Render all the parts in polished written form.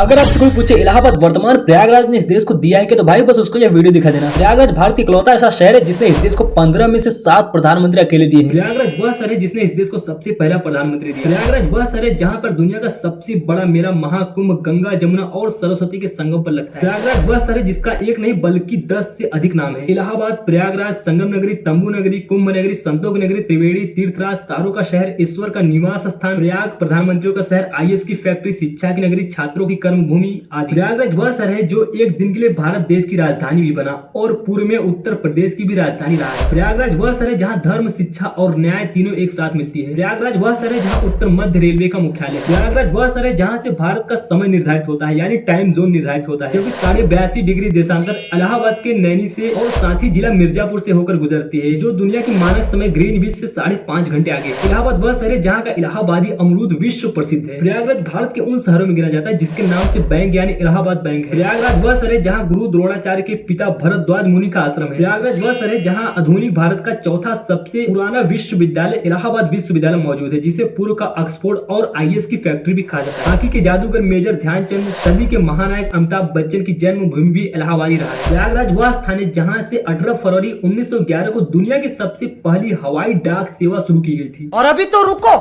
अगर आपसे कोई पूछे इलाहाबाद वर्तमान प्रयागराज ने इस देश को दिया है कि तो भाई बस उसको यह वीडियो दिखा देना। प्रयागराज भारत की इकलौता ऐसा शहर है जिसने इस देश को 15 में से 7 प्रधानमंत्री अकेले दिए हैं। प्रयागराज वह शहर है जिसने इस देश को सबसे पहला प्रधानमंत्री दिया। प्रयागराज वह शहर है जहाँ पर दुनिया का सबसे बड़ा मेला महाकुंभ गंगा जमुना और सरस्वती के संगम पर लगता है। प्रयागराज वह शहर है जिसका एक नहीं बल्कि 10 से अधिक नाम है। इलाहाबाद, प्रयागराज, संगम नगरी, तंबू नगरी, कुंभ नगरी, संतों की नगरी, त्रिवेणी, तीर्थराज, तारों का शहर, ईश्वर का निवास स्थान, प्रयाग, प्रधानमंत्रियों का शहर, IAS की फैक्ट्री, शिक्षा की नगरी, छात्रों की कर्म भूमि आदि। प्रयागराज वह शहर है जो एक दिन के लिए भारत देश की राजधानी भी बना और पूर्व में उत्तर प्रदेश की भी राजधानी रहा है। प्रयागराज वह शहर है जहाँ धर्म, शिक्षा और न्याय तीनों एक साथ मिलती है। प्रयागराज वह शहर है जहाँ उत्तर मध्य रेलवे का मुख्यालय। प्रयागराज वह शहर है जहाँ से भारत का समय निर्धारित होता है, यानी टाइम जोन निर्धारित होता है, क्योंकि 82.5 डिग्री देशांतर इलाहाबाद के नैनी से और साथ ही जिला मिर्जापुर से होकर गुजरती है, जो दुनिया की मानक समय ग्रीनविच से 5.5 घंटे आगे। इलाहाबाद वह शहर है जहाँ का इलाहाबादी अमरूद विश्व प्रसिद्ध है। प्रयागराज भारत के उन शहरों में गिना जाता है जिसके नाम से बैंक यानी इलाहाबाद बैंक है। प्रयागराज वह शहर है जहाँ गुरु द्रोणाचार्य के पिता भरद्वाज मुनि का आश्रम है। प्रयागराज वह शहर है जहाँ आधुनिक भारत का चौथा सबसे पुराना विश्वविद्यालय इलाहाबाद विश्वविद्यालय मौजूद है, जिसे पूर्व का ऑक्सफोर्ड और IAS की फैक्ट्री भी कहा जाता है। हॉकी के जादूगर मेजर ध्यानचंद, सदी के महानायक अमिताभ बच्चन की जन्मभूमि भी इलाहाबाद ही रहा है। प्रयागराज वह स्थान है जहाँ से 18 फरवरी 1911 को दुनिया की सबसे पहली हवाई डाक सेवा शुरू की गई थी। और अभी तो रुको,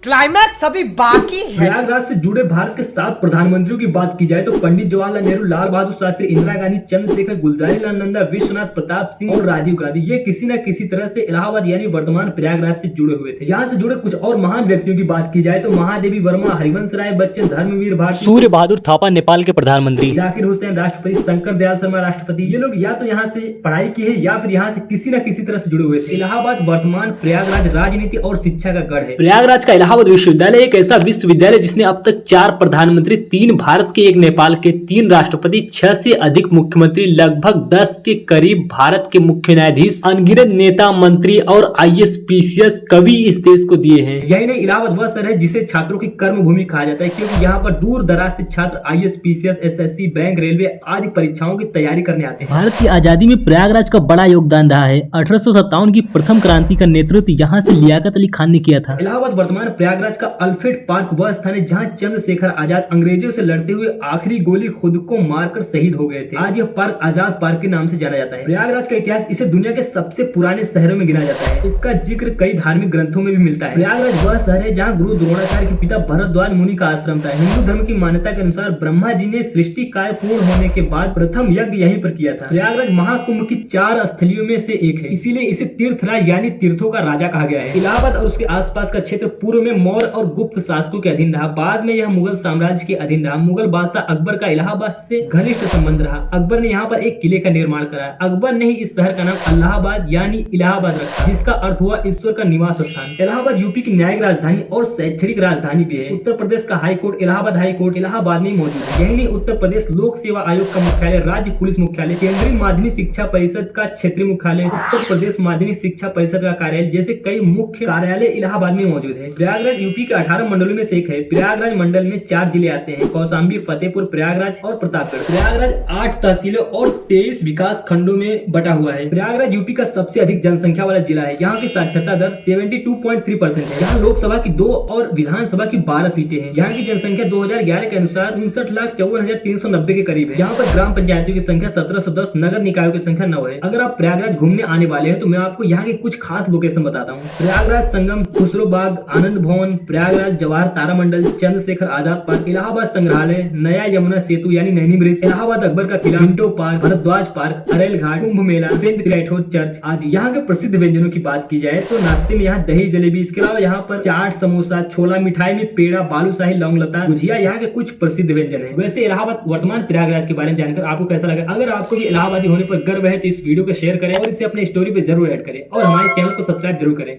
क्लाइमैक्स अभी बाकी है। प्रयागराज से जुड़े भारत के 7 प्रधानमंत्रियों की बात की जाए तो पंडित जवाहरलाल नेहरू, लाल बहादुर शास्त्री, इंदिरा गांधी, चंद्रशेखर, गुलजारीलाल नंदा, विश्वनाथ प्रताप सिंह और राजीव गांधी, ये किसी न किसी तरह से इलाहाबाद यानी वर्तमान प्रयागराज से जुड़े हुए थे। यहाँ से जुड़े कुछ और महान व्यक्तियों की बात की जाए तो महादेवी वर्मा, हरिवंश राय बच्चन, धर्मवीर भारती, सूर्य बहादुर थापा नेपाल के प्रधानमंत्री, जाकिर हुसैन राष्ट्रपति, शंकर दयाल शर्मा राष्ट्रपति, ये लोग या तो यहाँ से पढ़ाई की है या फिर यहाँ से किसी न किसी तरह से जुड़े हुए थे। इलाहाबाद वर्तमान प्रयागराज राजनीति और शिक्षा का गढ़ है। प्रयागराज का इलाहाबाद विश्वविद्यालय एक ऐसा विश्वविद्यालय जिसने अब तक 4 प्रधानमंत्री, 3 भारत के, 1 नेपाल के, 3 राष्ट्रपति, 6 से अधिक मुख्यमंत्री, लगभग 10 के करीब भारत के मुख्य न्यायाधीश, अनगिनत नेता, मंत्री और IAS PCS कवि इस देश को दिए हैं। यही नहीं, इलाहाबाद वह शहर है जिसे छात्रों की कर्म भूमि कहा जाता है, क्योंकि यहाँ पर दूर दराज से छात्र IAS PCS, SSC, bank, railway आदि परीक्षाओं की तैयारी करने आते हैं। भारत की आजादी में प्रयागराज का बड़ा योगदान रहा है। 1857 की प्रथम क्रांति का नेतृत्व यहाँ से लियाकत अली खान ने किया था। इलाहाबाद वर्तमान प्रयागराज का अल्फ्रेड पार्क वह स्थान है जहाँ चंद्रशेखर आजाद अंग्रेजों से लड़ते हुए आखिरी गोली खुद को मारकर शहीद हो गए थे। आज यह पार्क आजाद पार्क के नाम से जाना जाता है। प्रयागराज का इतिहास इसे दुनिया के सबसे पुराने शहरों में गिना जाता है। इसका जिक्र कई धार्मिक ग्रंथों में भी मिलता है। प्रयागराज वह शहर है जहाँ गुरु द्रोणाचार्य के पिता भरद्वाज मुनि का आश्रम था। हिंदू धर्म की मान्यता के अनुसार ब्रह्मा जी ने सृष्टि कार्य पूर्ण होने के बाद प्रथम यज्ञ यहीं पर किया था। प्रयागराज महाकुंभ की 4 स्थलियों में से एक है, इसीलिए इसे तीर्थराज यानी तीर्थों का राजा कहा गया है। इलाहाबाद और उसके आसपास का क्षेत्र पूर्व में मौर्य और गुप्त शासकों के अधीन रहा। बाद में यह मुगल साम्राज्य के अधीन रहा। मुगल बादशाह अकबर का इलाहाबाद से घनिष्ठ संबंध रहा। अकबर ने यहाँ पर एक किले का निर्माण कराया। अकबर ने ही इस शहर का नाम इलाहाबाद यानी इलाहाबाद रखा, जिसका अर्थ हुआ ईश्वर का निवास स्थान। इलाहाबाद यूपी की न्यायिक राजधानी और शैक्षणिक राजधानी भी है। उत्तर प्रदेश का high court Allahabad high court Allahabad में मौजूद है। यही नहीं, उत्तर प्रदेश लोक सेवा आयोग का मुख्यालय, राज्य पुलिस मुख्यालय, केंद्रीय माध्यमिक शिक्षा परिषद का क्षेत्रीय मुख्यालय, उत्तर प्रदेश माध्यमिक शिक्षा परिषद का कार्यालय जैसे कई मुख्य कार्यालय इलाहाबाद में मौजूद है। प्रयागराज यूपी के 18 मंडलों में से एक है। प्रयागराज मंडल में 4 जिले आते हैं, कौशाम्बी, फतेहपुर, प्रयागराज और प्रतापगढ़। प्रयागराज 8 तहसीलों और 23 विकास खंडों में बटा हुआ है। प्रयागराज यूपी का सबसे अधिक जनसंख्या वाला जिला है। यहाँ की साक्षरता दर 72.3% है। यहाँ लोकसभा की 2 और विधानसभा की 12 सीटें हैं। यहाँ की जनसंख्या 2011 के अनुसार 59,54,390 के करीब है। यहाँ पर ग्राम पंचायतों की संख्या 1710, नगर निकायों की संख्या 9 है। अगर आप प्रयागराज घूमने आने वाले हैं तो मैं आपको यहाँ के कुछ खास लोकेशन बताता हूँ। प्रयागराज संगम, खुसरो बाग, आनंद भवन, प्रयागराज जवाहर तारामंडल, चंद्रशेखर आजाद पार्क, इलाहाबाद संग्रहालय, नया यमुना सेतु यानी नैनी ब्रिज, इलाहाबाद अकबर का किला, Minto Park, Bharadwaj Park, Arail Ghat, Kumbh Mela, Saint ग्रेटहोड चर्च आदि। यहाँ के प्रसिद्ध व्यंजनों की बात की जाए तो नाश्ते में यहाँ दही जलेबी, इसके अलावा यहाँ पर चाट, समोसा, छोला, मिठाई में पेड़ा, बालूशाही, लौंग लता, गुजिया यहाँ के कुछ प्रसिद्ध व्यंजन है। वैसे इलाहाबाद वर्तमान प्रयागराज के बारे में जानकर आपको कैसा लगा? अगर आपको भी इलाहाबादी होने पर गर्व है तो इस वीडियो को शेयर करें और इसे अपने स्टोरी पे जरूर ऐड करें और हमारे चैनल को सब्सक्राइब जरूर करें।